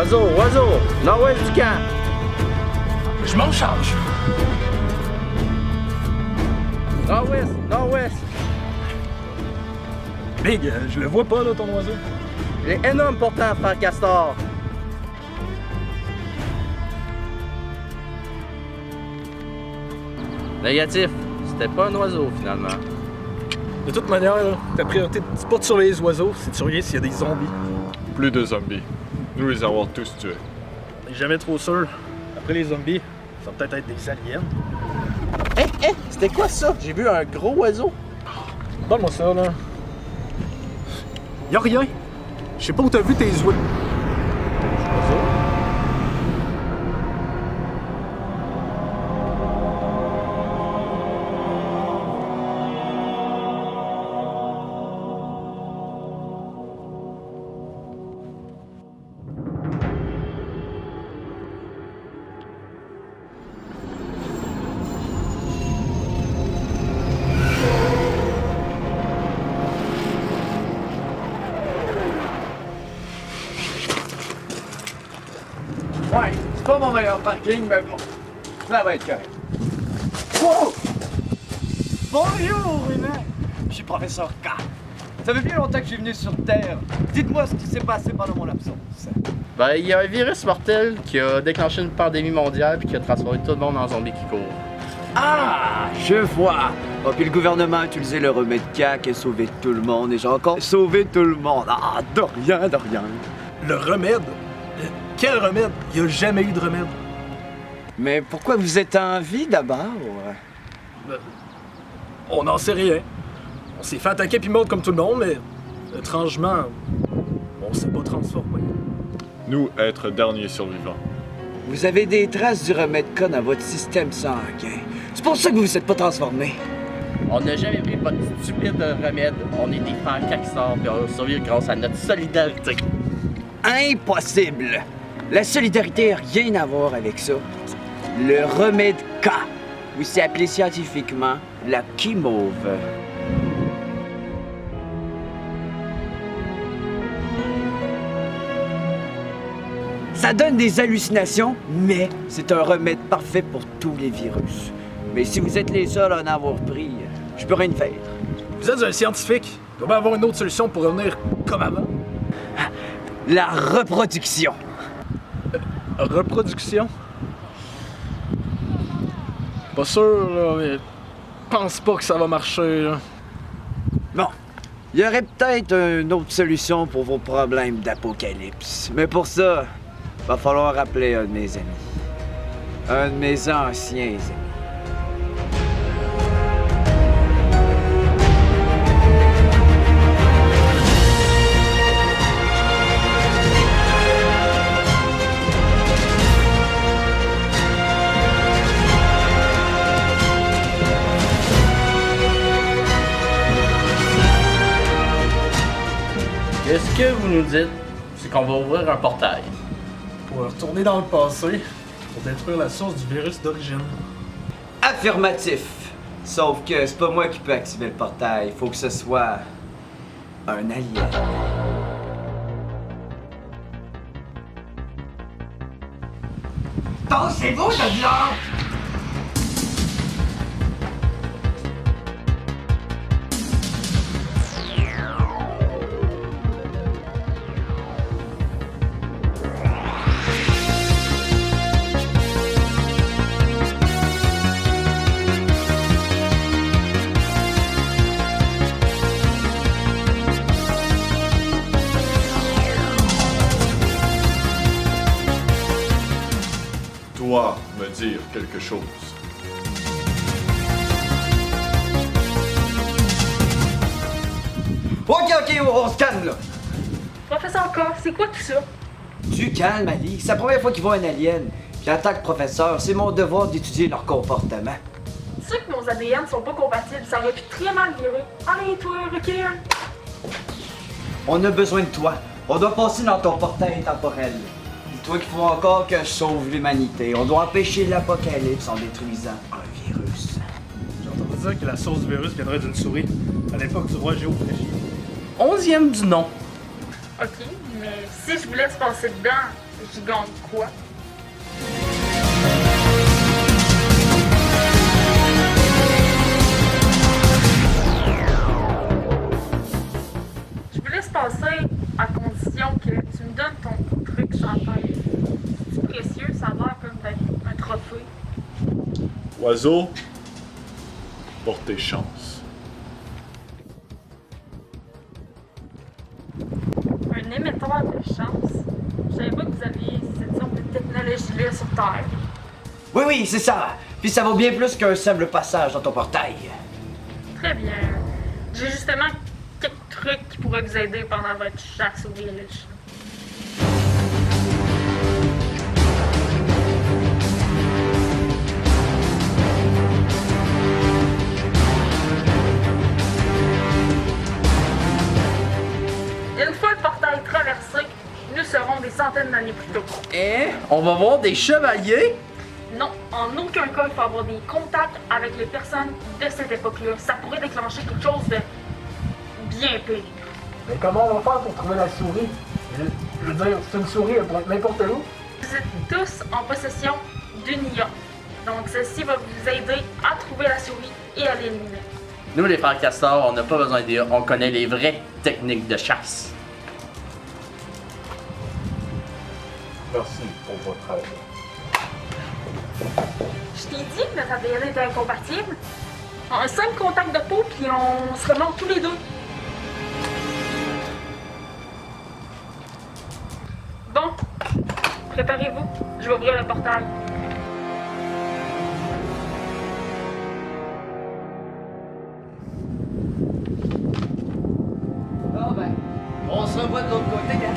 Oiseau, oiseau! Nord-ouest du camp! Je m'en charge. Nord-ouest, nord-ouest! Big, je le vois pas là, ton oiseau. Il est énorme pourtant, frère Castor! Négatif, c'était pas un oiseau finalement. De toute manière, là, ta priorité, c'est pas de surveiller les oiseaux, c'est de surveiller s'il y a des zombies. Plus de zombies. Nous les avons tous tués. On n'est jamais trop sûr. Après les zombies, ça va peut-être être des aliens. C'était quoi ça? J'ai vu un gros oiseau. Donne-moi ça, là. Y'a rien. Je sais pas où t'as vu tes oiseaux. Ouais, c'est pas mon meilleur parking, mais bon, ça va être correct. Wow! Bonjour, René! Je suis professeur K. Ça fait bien longtemps que je suis venu sur Terre. Dites-moi ce qui s'est passé pendant mon absence. Ben, il y a un virus mortel qui a déclenché une pandémie mondiale puis qui a transformé tout le monde en zombie qui court. Ah, je vois! Oh, puis le gouvernement a utilisé le remède K qui a sauvé tout le monde et j'ai encore sauvé tout le monde. Ah, de rien, de rien. Le remède? Quel remède? Il n'y a jamais eu de remède. Mais pourquoi vous êtes en vie d'abord? On n'en sait rien. On s'est fait attaquer puis mordre comme tout le monde, mais étrangement, on s'est pas transformé. Nous, être derniers survivants. Vous avez des traces du remède K dans votre système sanguin. C'est pour ça que vous vous êtes pas transformé. On n'a jamais pris votre stupide remède. On est des frères Castor puis on a survécu grâce à notre solidarité. Impossible! La solidarité n'a rien à voir avec ça. Le remède K, aussi appelé scientifiquement la chimauve. Ça donne des hallucinations, mais c'est un remède parfait pour tous les virus. Mais si vous êtes les seuls à en avoir pris, je peux rien faire. Vous êtes un scientifique. Il doit bien avoir une autre solution pour revenir comme avant. La reproduction. Reproduction? Pas sûr, là, mais pense pas que ça va marcher, là. Bon, il y aurait peut-être une autre solution pour vos problèmes d'apocalypse. Mais pour ça, va falloir appeler un de mes amis. Un de mes anciens amis. Et ce que vous nous dites, c'est qu'on va ouvrir un portail. Pour retourner dans le passé, pour détruire la source du virus d'origine. Affirmatif. Sauf que c'est pas moi qui peux activer le portail. Il faut que ce soit un alien. Pensez-vous de là? Dois me dire quelque chose. Ok, on se calme là. Professeur K, c'est quoi tout ça? Du calme, Ali. C'est la première fois qu'ils voient un alien. Puis en tant que professeur, c'est mon devoir d'étudier leur comportement. C'est sûr que nos ADN sont pas compatibles, ça aurait pu très mal virer. Allez, toi, recule! On a besoin de toi. On doit passer dans ton portail temporel. Dis-toi qu'il faut encore que je sauve l'humanité. On doit empêcher l'apocalypse en détruisant un virus. J'ai entendu dire que la source du virus viendrait d'une souris, à l'époque du roi Géophrégie. 11e du nom. Ok, mais si je vous laisse passer dedans, Je gagne quoi? Je vous laisse passer à condition que tu me donnes ton truc champagne. C'est précieux, ça a l'air comme un trophée. Oiseau, portez chance. Un émetteur de chance. Je savais pas que vous aviez cette sorte de technologie-là sur Terre. Oui, oui, c'est ça. Puis ça vaut bien plus qu'un simple passage dans ton portail. Très bien. J'ai justement quelques trucs qui pourraient vous aider pendant votre chasse au virus. Une fois le portail traversé, nous serons des centaines d'années plus tôt. Hein? On va voir des chevaliers? Non, en aucun cas il faut avoir des contacts avec les personnes de cette époque-là. Ça pourrait déclencher quelque chose de bien pire. Mais comment on va faire pour trouver la souris? Je veux dire, c'est une souris, elle peut être n'importe où. Vous êtes tous en possession d'une IA. Donc celle-ci va vous aider à trouver la souris et à l'éliminer. Nous, les frères Castor, on n'a pas besoin d'IA. On connaît les vraies techniques de chasse. Merci pour votre aide. Je t'ai dit que notre ADN était incompatible. Un simple contact de peau, puis on se remonte tous les deux. Bon, préparez-vous. Je vais ouvrir le portail. Bon ben, on se revoit de l'autre côté, hein?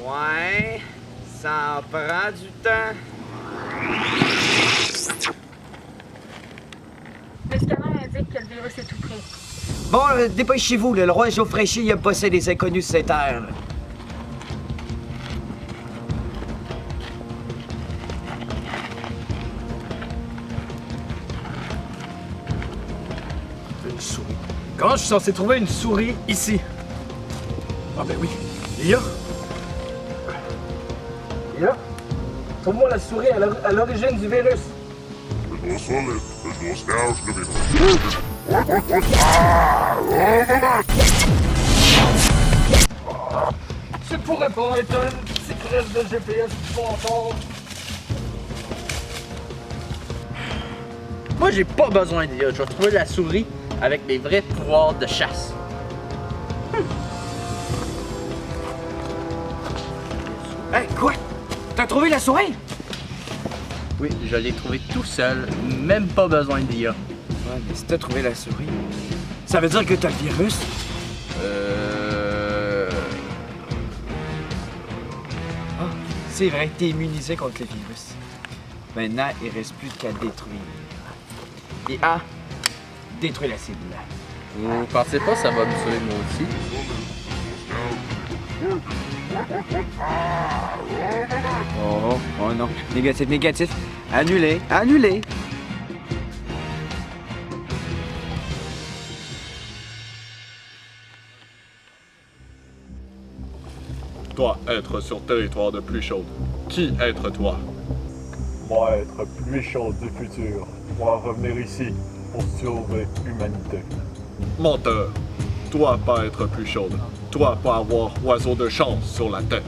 Ouais, ça en prend du temps. Le scanner indique que le virus est tout près. Bon, dépêchez-vous, le roi Geoffrey il aime passer des inconnus sur cette terre. Une souris. Comment je suis censé trouver une souris ici? Ah ben oui, Lia. Lia, trouve-moi la souris à l'origine du virus. Ça pourrait pas être une petite reste de GPS du confort. Moi, j'ai pas besoin d'IA. Je vais trouver la souris avec les vrais pouvoirs de chasse. Hey, quoi? T'as trouvé la souris? Oui, je l'ai trouvé tout seul. Même pas besoin d'IA. Ouais, mais si t'as trouvé la souris, ça veut dire que t'as le virus? Ah, c'est vrai, t'es immunisé contre le virus. Maintenant, il reste plus qu'à détruire. Et à détruire la cible. Vous pensez pas que ça va me tuer moi aussi? Oh non. Négatif, négatif. Annulé, annulé. Toi, être sur territoire de pluie chaude. Qui être toi? Moi, être pluie chaude du futur, moi revenir ici pour sauver l'humanité. Menteur. Toi, pas être pluie chaude. Toi, pas avoir oiseau de chance sur la tête.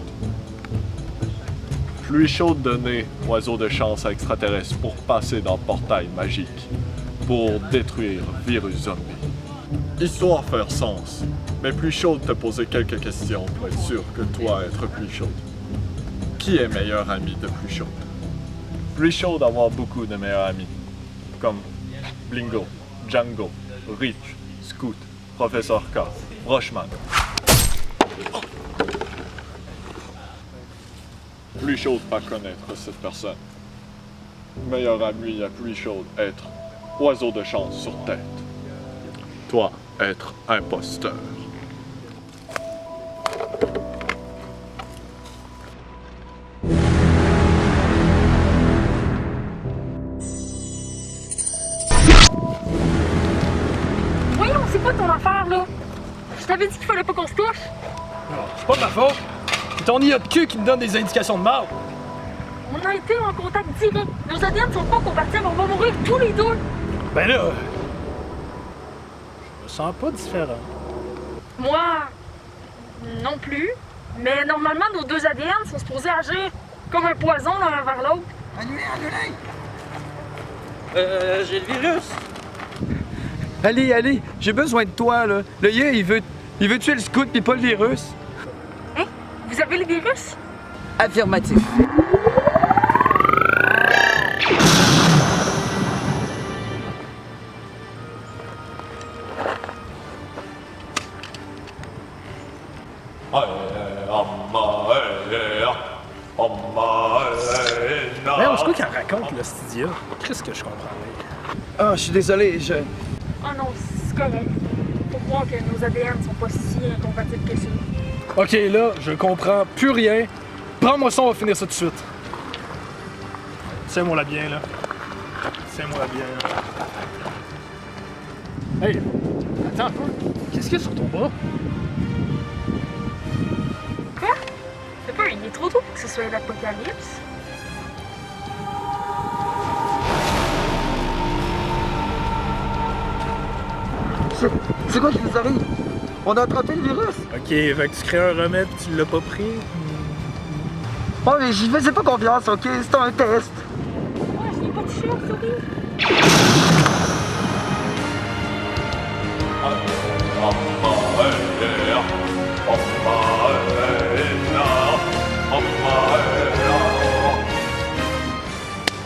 Pluie chaude de nez, oiseau de chance extraterrestre pour passer dans le portail magique, pour détruire virus zombie. Histoire faire sens, mais Pluie chaude te poser quelques questions pour être sûr que toi être Pluie chaude. Qui est meilleur ami de Pluie chaude? Pluie chaude avoir beaucoup de meilleurs amis, comme Blingo, Django, Rich, Scoot, Professeur K, Rochman. Pluie chaude pas connaître cette personne. Meilleur ami à Pluie chaude être oiseau de chance sur tête. Toi être imposteur. Voyons, c'est quoi ton affaire, là? Je t'avais dit qu'il fallait pas qu'on se touche. C'est pas de ma faute. C'est ton IA de cul qui me donne des indications de mort. On a été en contact direct. Nos ADN sont pas compatibles, on va mourir tous les deux. Ben là, je me sens pas différent. Moi, non plus. Mais normalement, nos deux ADN sont supposés agir comme un poison l'un vers l'autre. J'ai le virus. Allez, j'ai besoin de toi, là. Le IA, il veut tuer le scout puis pas le virus. Hein? Vous avez le virus? Affirmatif. Mais on se croit qu'elle raconte, le Stydia. Qu'est-ce que je comprends rien. Ah, je suis désolé, Oh non, c'est correct. Faut croire que nos ADN sont pas si incompatibles que ça. Ok, là, je comprends plus rien. Prends-moi ça, on va finir ça tout de suite. Tiens-moi la bien, là. Tiens-moi la bien, là. Hey, attends un peu. Qu'est-ce qu'il y a sur ton bras? Quoi? C'est pas, il est trop tôt pour que ce soit l'apocalypse. C'est quoi qui nous arrive? On a attrapé le virus? Ok, fait que tu crées un remède pis tu l'as pas pris? Oh, mais j'y faisais pas confiance, ok? C'était un test. Ouais, je l'ai pas touché, souris.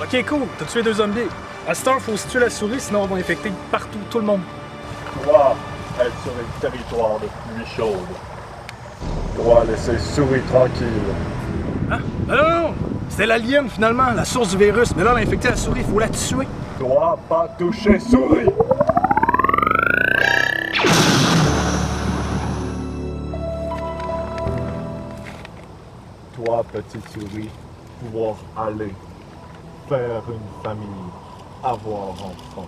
Ok, cool, t'as tué 2 zombies. À cette heure, faut se tuer la souris, sinon on va infecter partout, tout le monde. Toi, être sur le territoire de Pluie chaude. Toi, laisser souris tranquille. Hein? Non! C'était l'alien finalement, la source du virus. Mais là, elle a infecté la souris, il faut la tuer. Toi, pas toucher souris. Toi, petite souris, pouvoir aller faire une famille, avoir enfant.